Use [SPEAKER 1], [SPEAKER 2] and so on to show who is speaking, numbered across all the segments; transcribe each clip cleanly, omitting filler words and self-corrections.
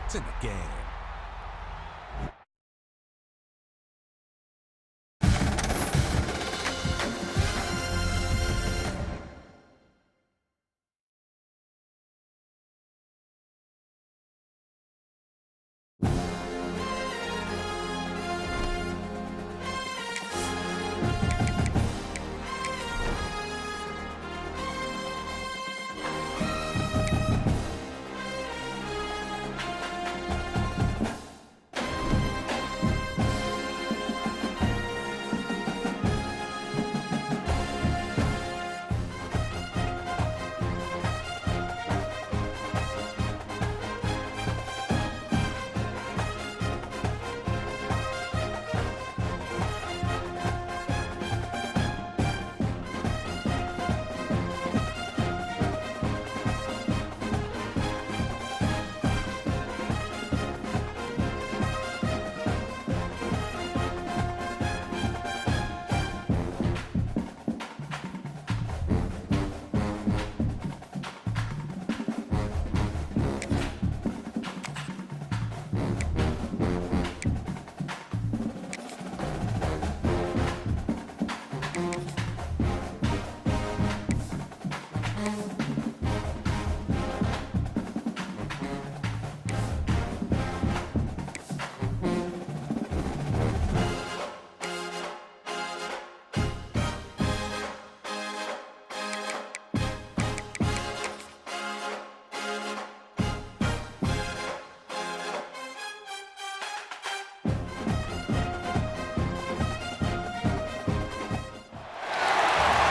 [SPEAKER 1] It's in the game.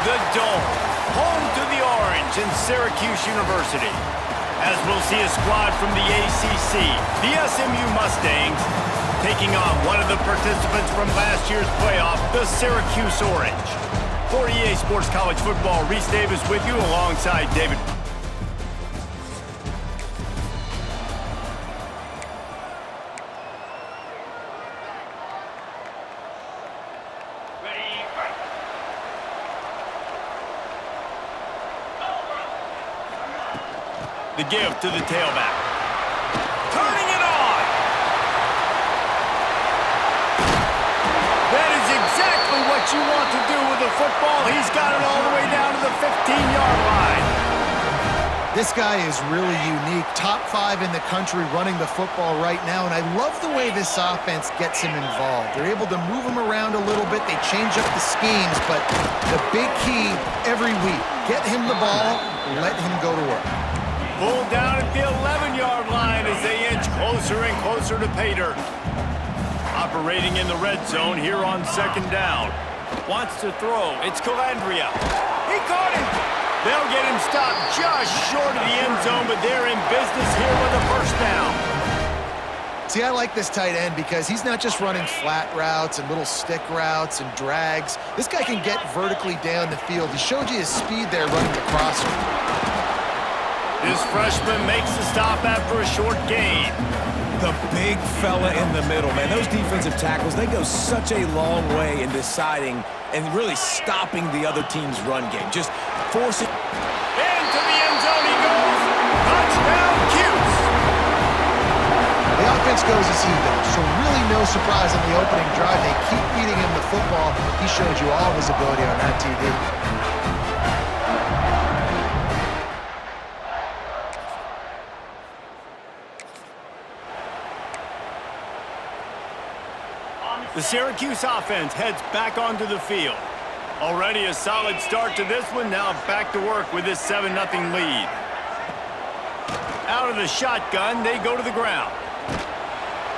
[SPEAKER 2] The Dome, home to the Orange in Syracuse University. As we'll see a squad from the ACC, the SMU Mustangs, taking on one of the participants from last year's playoff, the Syracuse Orange. For EA Sports College Football, Reese Davis with you alongside David. The give to the tailback. Turning it on! That is exactly what you want to do with a football. He's got it all the way down to the 15-yard line.
[SPEAKER 3] This guy is really unique. Top 5 in the country running the football right now, and I love the way this offense gets him involved. They're able to move him around a little bit. They change up the schemes, but the big key every week, get him the ball, let him go to work.
[SPEAKER 2] Pulled down at the 11-yard line as they inch closer and closer to pay dirt. Operating in the red zone here on second down. Wants to throw. It's Calandria. He caught him. They'll get him stopped just short of the end zone, but they're in business here with a first down.
[SPEAKER 3] See, I like this tight end because he's not just running flat routes and little stick routes and drags. This guy can get vertically down the field. He showed you his speed there running the crosser.
[SPEAKER 2] This freshman makes the stop after a short gain.
[SPEAKER 1] The big fella in the middle, man. Those defensive tackles, they go such a long way in deciding and really stopping the other team's run game. Just forcing.
[SPEAKER 2] Into the end zone he goes. Touchdown, Cuse.
[SPEAKER 3] The offense goes as he does, so really no surprise on the opening drive. They keep feeding him the football. He showed you all of his ability on that TV.
[SPEAKER 2] The Syracuse offense heads back onto the field. Already a solid start to this one. Now back to work with this 7-0 lead. Out of the shotgun, they go to the ground.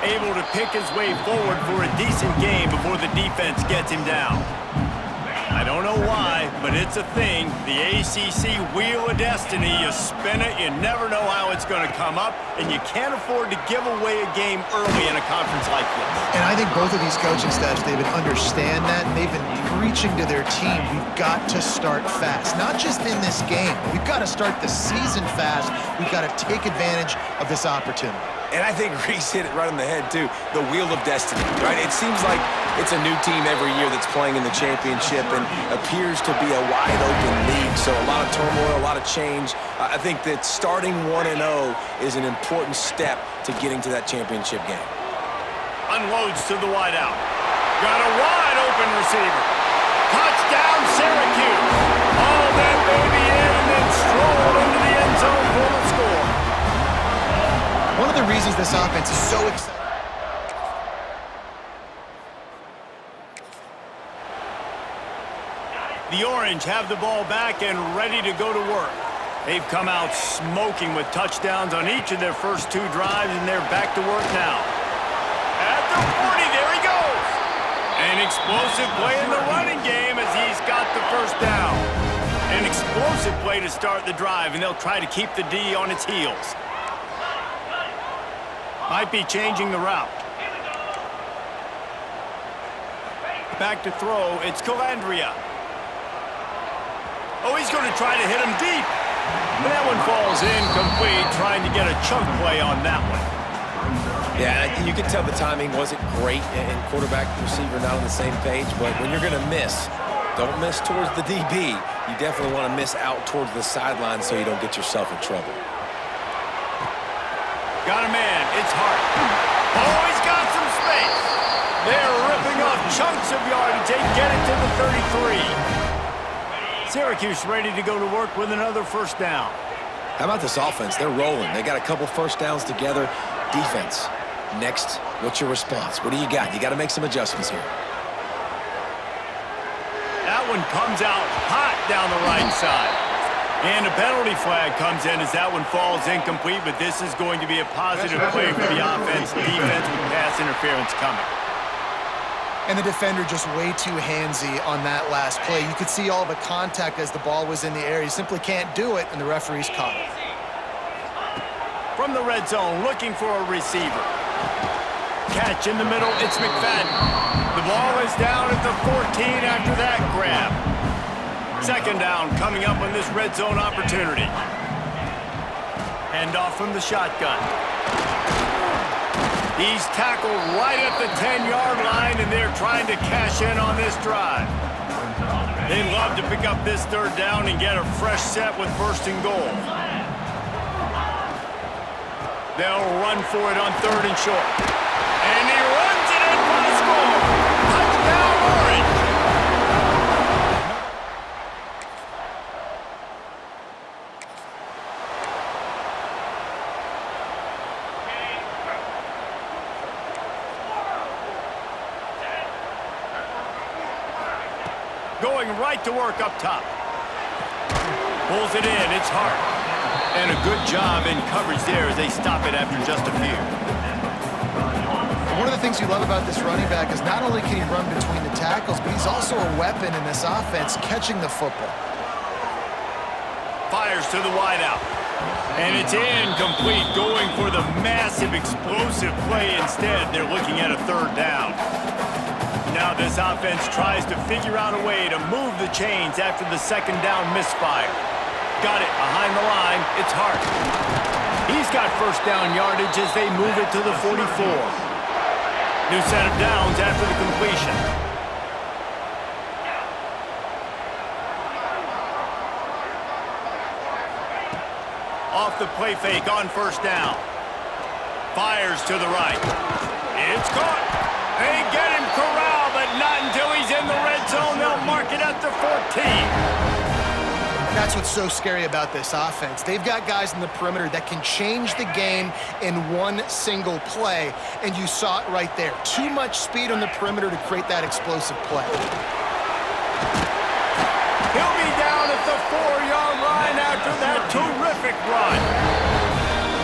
[SPEAKER 2] Able to pick his way forward for a decent game before the defense gets him down. I don't know why, but it's a thing. The ACC Wheel of Destiny, you spin it, you never know how it's going to come up, and you can't afford to give away a game early in a conference like this.
[SPEAKER 3] And I think both of these coaching staffs, David, understand that, and they've been preaching to their team, we've got to start fast. Not just in this game. We've got to start the season fast. We've got to take advantage of this opportunity.
[SPEAKER 1] And I think Reese hit it right on the head, too. The wheel of destiny, right? It seems like it's a new team every year that's playing in the championship and appears to be a wide-open league. So a lot of turmoil, a lot of change. I think that starting 1-0 is an important step to getting to that championship game.
[SPEAKER 2] Unloads to the wideout. Got a wide-open receiver. Touchdown, Syracuse. All that baby in and then strolled into the end zone for the score.
[SPEAKER 3] One of the reasons this offense is so exciting.
[SPEAKER 2] The Orange have the ball back and ready to go to work. They've come out smoking with touchdowns on each of their first 2 drives, and they're back to work now. At the 40, there he goes. An explosive play in the running game as he's got the first down. An explosive play to start the drive, and they'll try to keep the D on its heels. Might be changing the route. Back to throw, it's Calandria. Oh, he's going to try to hit him deep. But that one falls incomplete, trying to get a chunk play on that one.
[SPEAKER 1] Yeah, you can tell the timing wasn't great, and quarterback and receiver not on the same page, but when you're going to miss, don't miss towards the DB. You definitely want to miss out towards the sideline so you don't get yourself in trouble.
[SPEAKER 2] Got a man, it's Hart. Oh, he's got some space. They're ripping off chunks of yardage. They get it to the 33. Syracuse ready to go to work with another first down.
[SPEAKER 1] How about this offense? They're rolling. They got a couple first downs together. Defense, next, what's your response? What do you got? You got to make some adjustments here.
[SPEAKER 2] That one comes out hot down the right side. And a penalty flag comes in as that one falls incomplete, but this is going to be a positive play for the offense. Defense with pass interference coming.
[SPEAKER 3] And the defender just way too handsy on that last play. You could see all the contact as the ball was in the air. He simply can't do it, and the referee's caught it.
[SPEAKER 2] From the red zone, looking for a receiver. Catch in the middle, it's McFadden. The ball is down at the 14 after that grab. Second down coming up on this red zone opportunity. Hand off from the shotgun. He's tackled right at the 10-yard line, and they're trying to cash in on this drive. They'd love to pick up this third down and get a fresh set with first and goal. They'll run for it on third and short. And he runs it in for the score. Touchdown, Orange. Going right to work up top. Pulls it in, it's Hart. And a good job in coverage there as they stop it after just a few.
[SPEAKER 3] One of the things you love about this running back is not only can he run between the tackles, but he's also a weapon in this offense, catching the football.
[SPEAKER 2] Fires to the wideout. And it's incomplete, going for the massive explosive play instead. They're looking at a third down. Now this offense tries to figure out a way to move the chains after the second down misfire. Got it behind the line, it's Hart. He's got first down yardage as they move it to the 44. New set of downs after the completion. Off the play fake on first down. Fires to the right. It's caught. They get him corralled, but not until he's in the red zone. They'll mark it at the 14.
[SPEAKER 3] That's what's so scary about this offense. They've got guys in the perimeter that can change the game in one single play, and you saw it right there. Too much speed on the perimeter to create that explosive play.
[SPEAKER 2] He'll be down at the 4-yard line after that terrific run.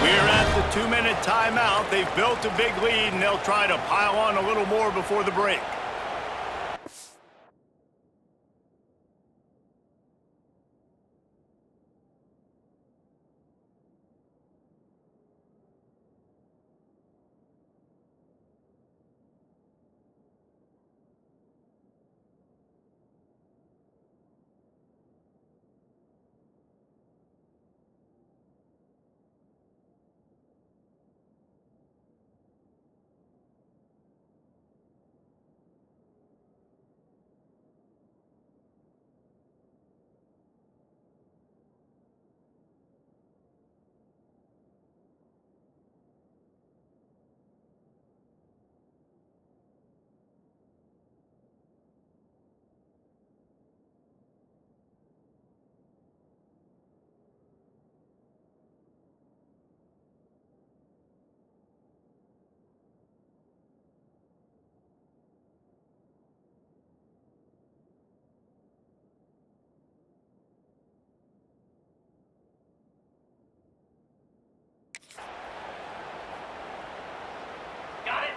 [SPEAKER 2] We're at the 2-minute timeout. They've built a big lead, and they'll try to pile on a little more before the break.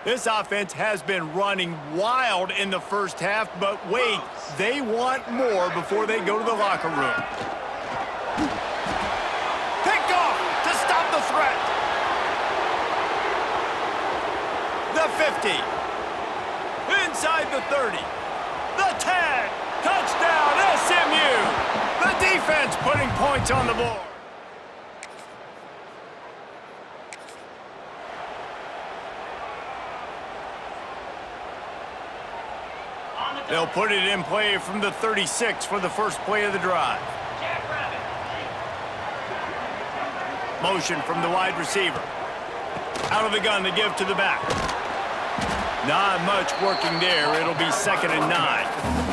[SPEAKER 2] This offense has been running wild in the first half, but wait, they want more before they go to the locker room. Picked off to stop the threat. The 50. Inside the 30. The 10. Touchdown, SMU. The defense putting points on the board. They'll put it in play from the 36 for the first play of the drive. Motion from the wide receiver. Out of the gun to give to the back. Not much working there. It'll be 2nd and 9.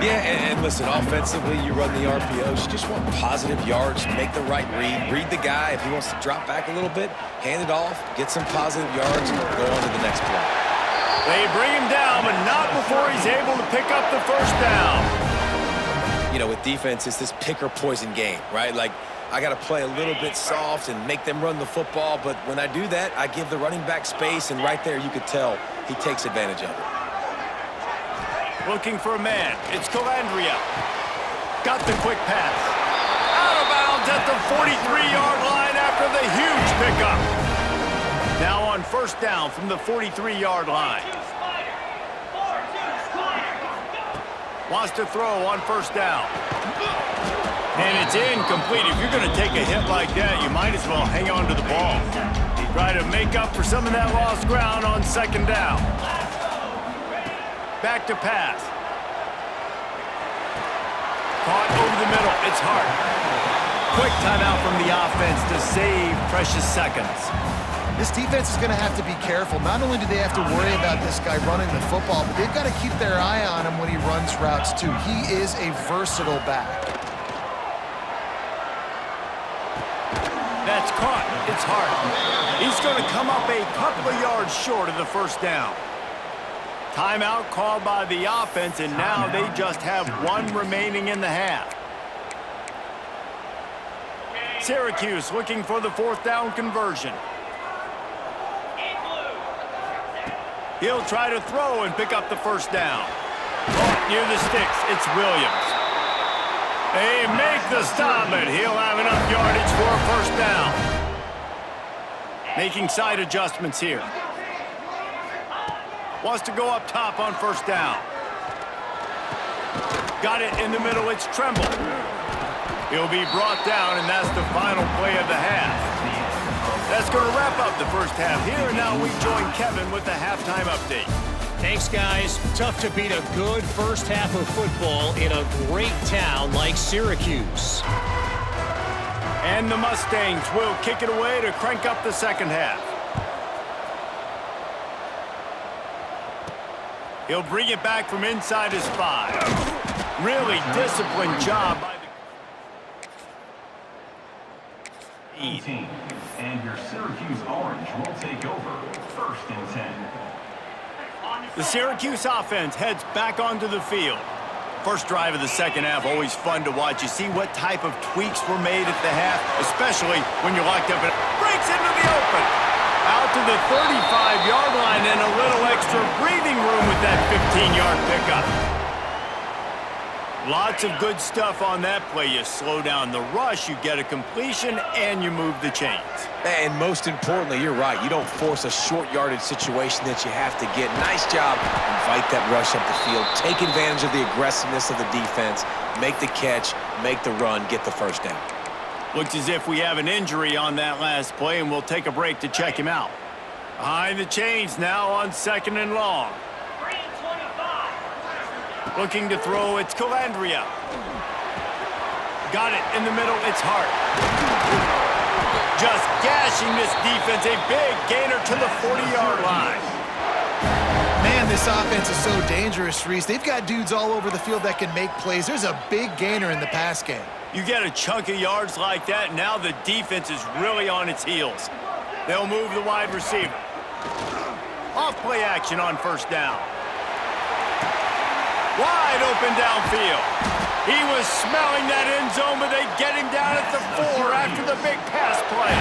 [SPEAKER 1] Yeah, and listen, offensively, you run the RPOs. You just want positive yards, make the right read the guy. If he wants to drop back a little bit, hand it off, get some positive yards, and go on to the next play.
[SPEAKER 2] They bring him down, but not before he's able to pick up the first down.
[SPEAKER 1] You know, with defense, it's this pick or poison game, right? Like, I got to play a little bit soft and make them run the football, but when I do that, I give the running back space, and right there you could tell he takes advantage of it.
[SPEAKER 2] Looking for a man. It's Calandria. Got the quick pass. Out of bounds at the 43-yard line after the huge pickup. Now on first down from the 43-yard line. Wants to throw on first down. And it's incomplete. If you're going to take a hit like that, you might as well hang on to the ball. Try to make up for some of that lost ground on 2nd down. Back to pass. Caught over the middle. It's Hart. Quick timeout from the offense to save precious seconds.
[SPEAKER 3] This defense is going to have to be careful. Not only do they have to worry about this guy running the football, but they've got to keep their eye on him when he runs routes, too. He is a versatile back.
[SPEAKER 2] That's caught. It's Hart. He's going to come up a couple of yards short of the first down. Timeout called by the offense, and now they just have one remaining in the half. Syracuse looking for the 4th down conversion. He'll try to throw and pick up the first down. Caught near the sticks. It's Williams. They make the stop, but he'll have enough yardage for a first down. Making side adjustments here. Wants to go up top on first down. Got it in the middle. It's Tremble. He'll be brought down, and that's the final play of the half. That's going to wrap up the first half here, and now we join Kevin with the halftime update.
[SPEAKER 4] Thanks, guys. Tough to beat a good first half of football in a great town like Syracuse.
[SPEAKER 2] And the Mustangs will kick it away to crank up the second half. He'll bring it back from inside his 5. Really disciplined job by the
[SPEAKER 5] team. And your Syracuse Orange will take over 1st and 10.
[SPEAKER 2] The Syracuse offense heads back onto the field. First drive of the second half, always fun to watch. You see what type of tweaks were made at the half, especially when you're locked up. And breaks into the open. Out to the 35-yard line and a little extra breathing room with that 15-yard pickup. Lots of good stuff on that play. You slow down the rush, you get a completion, and you move the chains.
[SPEAKER 1] And most importantly, you're right. You don't force a short yardage situation that you have to get. Nice job. Invite that rush up the field. Take advantage of the aggressiveness of the defense. Make the catch. Make the run. Get the first down.
[SPEAKER 2] Looks as if we have an injury on that last play, and we'll take a break to check him out. Behind the chains now on 2nd and long. Looking to throw, it's Calandria. Got it in the middle, it's Hart. Just gashing this defense, a big gainer to the 40-yard line.
[SPEAKER 3] Man, this offense is so dangerous, Reese. They've got dudes all over the field that can make plays. There's a big gainer in the pass game.
[SPEAKER 2] You get a chunk of yards like that, now the defense is really on its heels. They'll move the wide receiver. Off play action on first down. Wide open downfield. He was smelling that end zone, but they get him down at the 4 after the big pass play.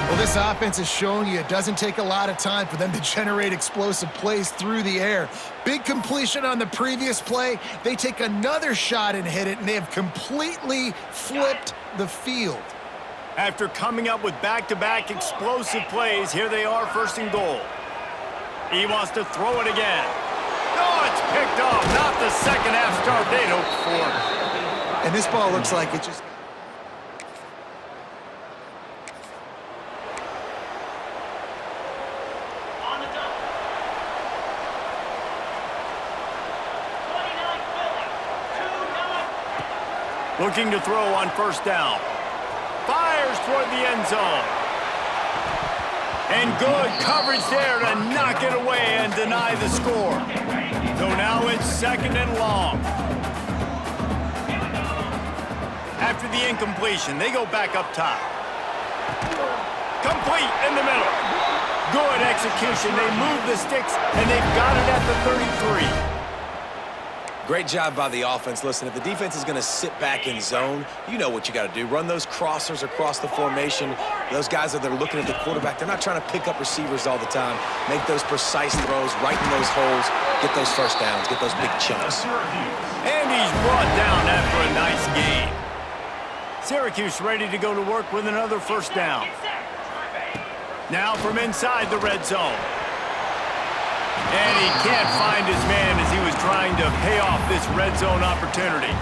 [SPEAKER 3] Well, this offense is showing you it doesn't take a lot of time for them to generate explosive plays through the air. Big completion on the previous play. They take another shot and hit it, and they have completely flipped the field.
[SPEAKER 2] After coming up with back-to-back explosive plays, here they are, first and goal. He wants to throw it again. No, it's picked off. Not the second half start they'd hoped for.
[SPEAKER 3] And this ball looks like it just...
[SPEAKER 2] Looking to throw on first down. Fires toward the end zone. And good coverage there to knock it away and deny the score. So now it's second and long. After the incompletion, they go back up top. Complete in the middle. Good execution. They move the sticks, and they've got it at the 33.
[SPEAKER 1] Great job by the offense. Listen, if the defense is going to sit back in zone, you know what you got to do. Run those crossers across the formation. Those guys that are looking at the quarterback, they're not trying to pick up receivers all the time. Make those precise throws, right in those holes, get those first downs, get those big chunks.
[SPEAKER 2] And he's brought down after a nice gain. Syracuse ready to go to work with another first down. Now from inside the red zone. And he can't find his man as he was trying to pay off this red zone opportunity.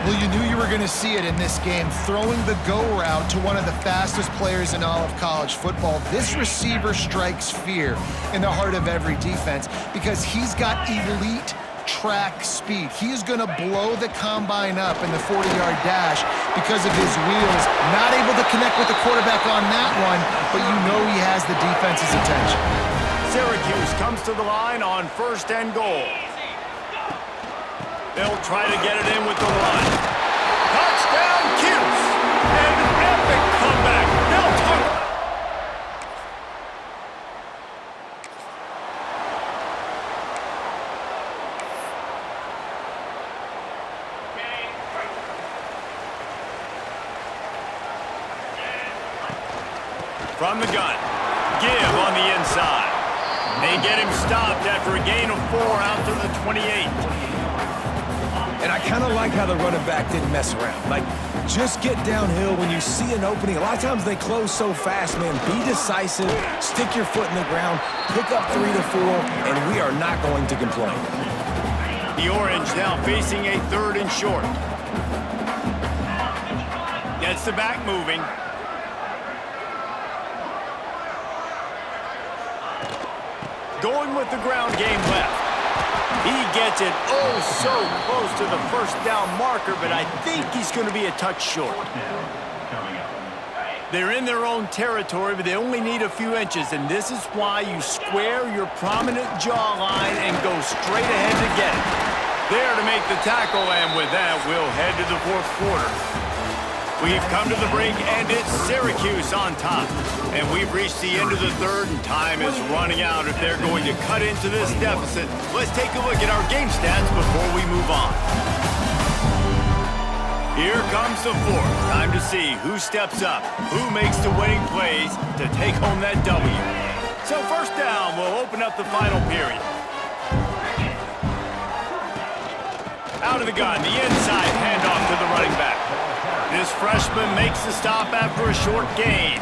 [SPEAKER 3] Well, you knew you were going to see it in this game, throwing the go route to one of the fastest players in all of college football. This receiver strikes fear in the heart of every defense because he's got elite track speed. He is going to blow the combine up in the 40-yard dash because of his wheels. Not able to connect with the quarterback on that one, but you know he has the defense's attention.
[SPEAKER 2] Syracuse comes to the line on first and goal. They'll try to get it in with the run. Touchdown, Cuse! An epic comeback. They'll talk. From the gun. Give on the inside. They get him stopped after a gain of 4 out to the 28.
[SPEAKER 1] And I kind of like how the running back didn't mess around. Like, just get downhill when you see an opening. A lot of times they close so fast, man. Be decisive, stick your foot in the ground, pick up 3 to 4, and we are not going to complain.
[SPEAKER 2] The Orange now facing a third and short. Gets the back moving. Going with the ground game left. He gets it oh so close to the first down marker, but I think he's going to be a touch short. They're in their own territory, but they only need a few inches, and this is why you square your prominent jawline and go straight ahead to get it. There to make the tackle, and with that, we'll head to the fourth quarter. We've come to the break, and it's Syracuse on top. And we've reached the end of the third, and time is running out if they're going to cut into this deficit. Let's take a look at our game stats before we move on. Here comes the fourth. Time to see who steps up, who makes the winning plays to take home that W. So first down, we'll open up the final period. Out of the gun, the inside handoff to the running back. This freshman makes the stop after a short gain.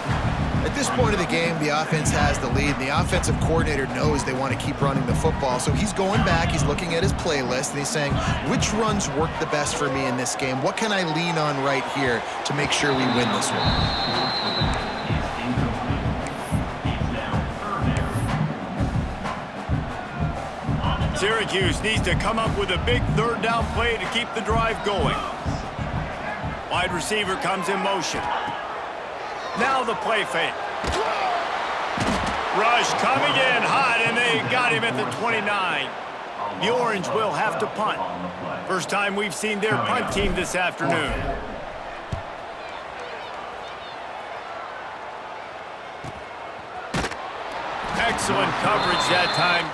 [SPEAKER 3] At this point of the game, the offense has the lead, and the offensive coordinator knows they want to keep running the football. So he's going back, he's looking at his playlist, and he's saying, which runs work the best for me in this game? What can I lean on right here to make sure we win this one?
[SPEAKER 2] Syracuse needs to come up with a big third down play to keep the drive going. Wide receiver comes in motion. Now the play fake. Rush coming in hot, and they got him at the 29. The Orange will have to punt. First time we've seen their punt team this afternoon. Excellent coverage that time.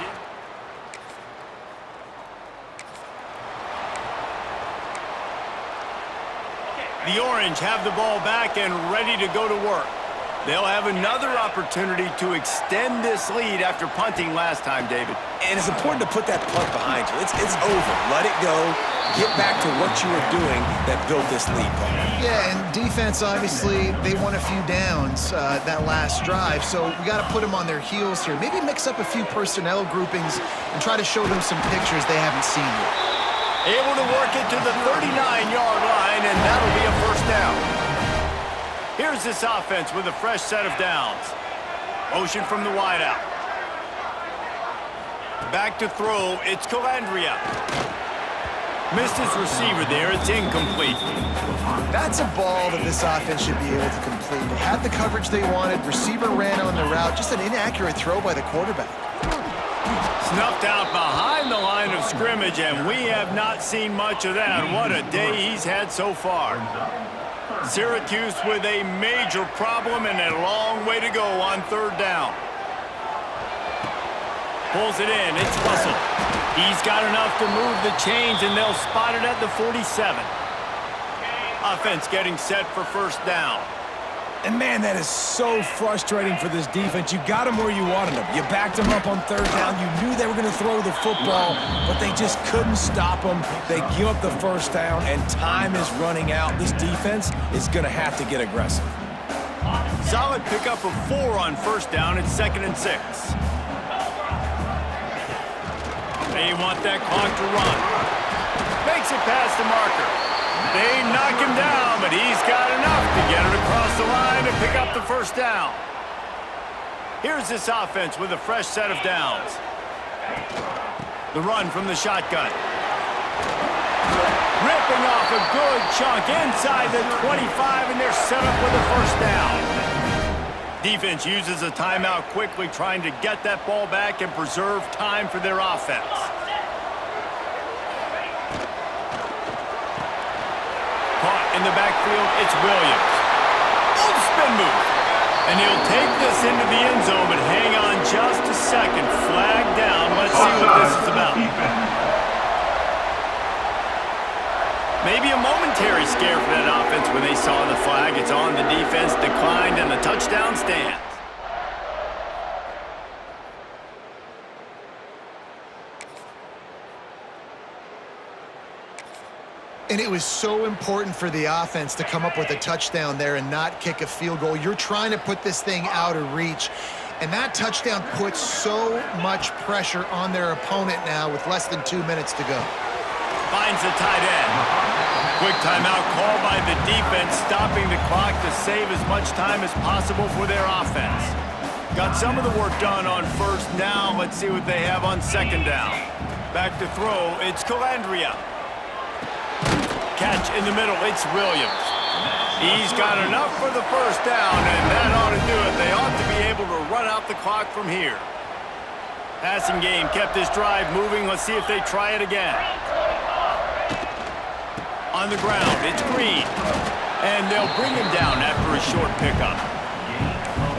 [SPEAKER 2] The Orange have the ball back and ready to go to work. They'll have another opportunity to extend this lead after punting last time, David.
[SPEAKER 1] And it's important to put that punt behind you. It's over. Let it go. Get back to what you were doing that built this lead, Paul.
[SPEAKER 3] Yeah, and defense, obviously, they won a few downs that last drive, so we got to put them on their heels here. Maybe mix up a few personnel groupings and try to show them some pictures they haven't seen yet.
[SPEAKER 2] Able to work it to the 39-yard line, and that'll be a first down. Here's this offense with a fresh set of downs. Motion from the wideout. Back to throw, it's Calandria. Missed his receiver there, it's incomplete.
[SPEAKER 3] That's a ball that this offense should be able to complete. They had the coverage they wanted, receiver ran on the route, just an inaccurate throw by the quarterback.
[SPEAKER 2] Snuffed out behind the line of scrimmage, and we have not seen much of that. What a day he's had so far. Syracuse with a major problem and a long way to go on third down. Pulls it in, it's Russell. He's got enough to move the chains, and they'll spot it at the 47. Offense getting set for first down.
[SPEAKER 1] And, man, that is so frustrating for this defense. You got them where you wanted them. You backed them up on third down. You knew they were going to throw the football, but they just couldn't stop them. They give up the first down, and time is running out. This defense is going to have to get aggressive.
[SPEAKER 2] Solid pickup of 4 on first down. It's 2nd and 6. They want that clock to run. Makes it past the marker. They knock him down, but he's got enough to get it across the line and pick up the first down. Here's this offense with a fresh set of downs. The run from the shotgun. Ripping off a good chunk inside the 25, and they're set up with a first down. Defense uses a timeout quickly, trying to get that ball back and preserve time for their offense. Caught in the backfield, it's Williams. Oh, spin move. And he'll take this into the end zone, but hang on just a second. Flag down. Let's see what this is about. Maybe a momentary scare for that offense when they saw the flag. It's on the defense, declined, and the touchdown stands.
[SPEAKER 3] And it was so important for the offense to come up with a touchdown there and not kick a field goal. You're trying to put this thing out of reach, and that touchdown puts so much pressure on their opponent now with less than 2 minutes to go.
[SPEAKER 2] Finds the tight end. Quick timeout call by the defense, stopping the clock to save as much time as possible for their offense. Got some of the work done on first down. Let's see what they have on second down. Back to throw, it's Calandria. Catch in the middle, it's Williams. He's got enough for the first down, and that ought to do it. They ought to be able to run out the clock from here. Passing game kept this drive moving. Let's see if they try it again. On the ground, it's Green. And they'll bring him down after a short pickup.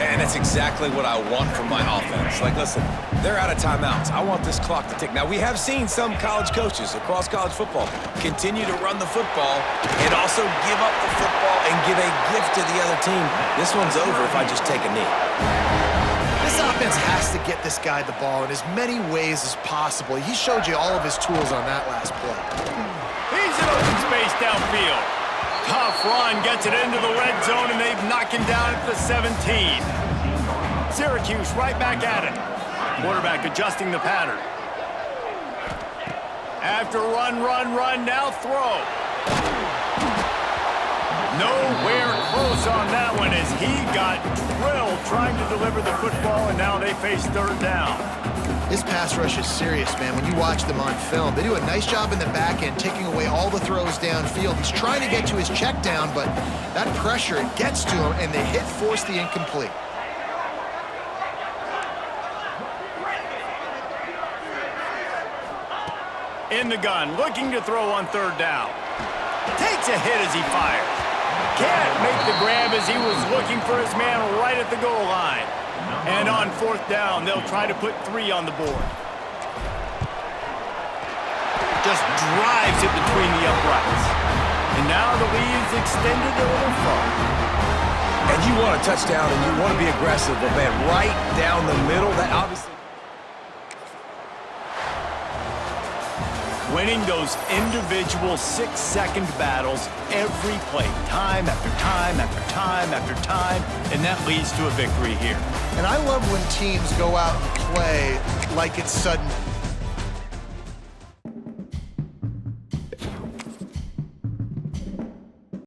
[SPEAKER 1] And that's exactly what I want from my offense. Like, listen, they're out of timeouts. I want this clock to tick. Now, we have seen some college coaches across college football continue to run the football and also give up the football and give a gift to the other team. This one's over if I just take a knee.
[SPEAKER 3] This offense has to get this guy the ball in as many ways as possible. He showed you all of his tools on that last play.
[SPEAKER 2] He's in open space downfield. Tough run, gets it into the red zone, and they knock him down at the 17. Syracuse right back at it. Quarterback adjusting the pattern. After run, now throw. Nowhere close on that one as he got drilled trying to deliver the football, and now they face third down.
[SPEAKER 3] This pass rush is serious, man. When you watch them on film, they do a nice job in the back end, taking away all the throws downfield. He's trying to get to his check down, but that pressure, it gets to him, and the hit forced the incomplete.
[SPEAKER 2] In the gun, looking to throw on third down. Takes a hit as he fires. Can't make the grab as he was looking for his man right at the goal line. And on fourth down, they'll try to put 3 on the board. Just drives it between the uprights. And now the lead's extended a little further.
[SPEAKER 1] And you want a touchdown and you want to be aggressive, but man, right down the middle, that obviously...
[SPEAKER 2] Winning those individual 6-second battles every play, time after time after time after time, and that leads to a victory here.
[SPEAKER 3] And I love when teams go out and play like it's sudden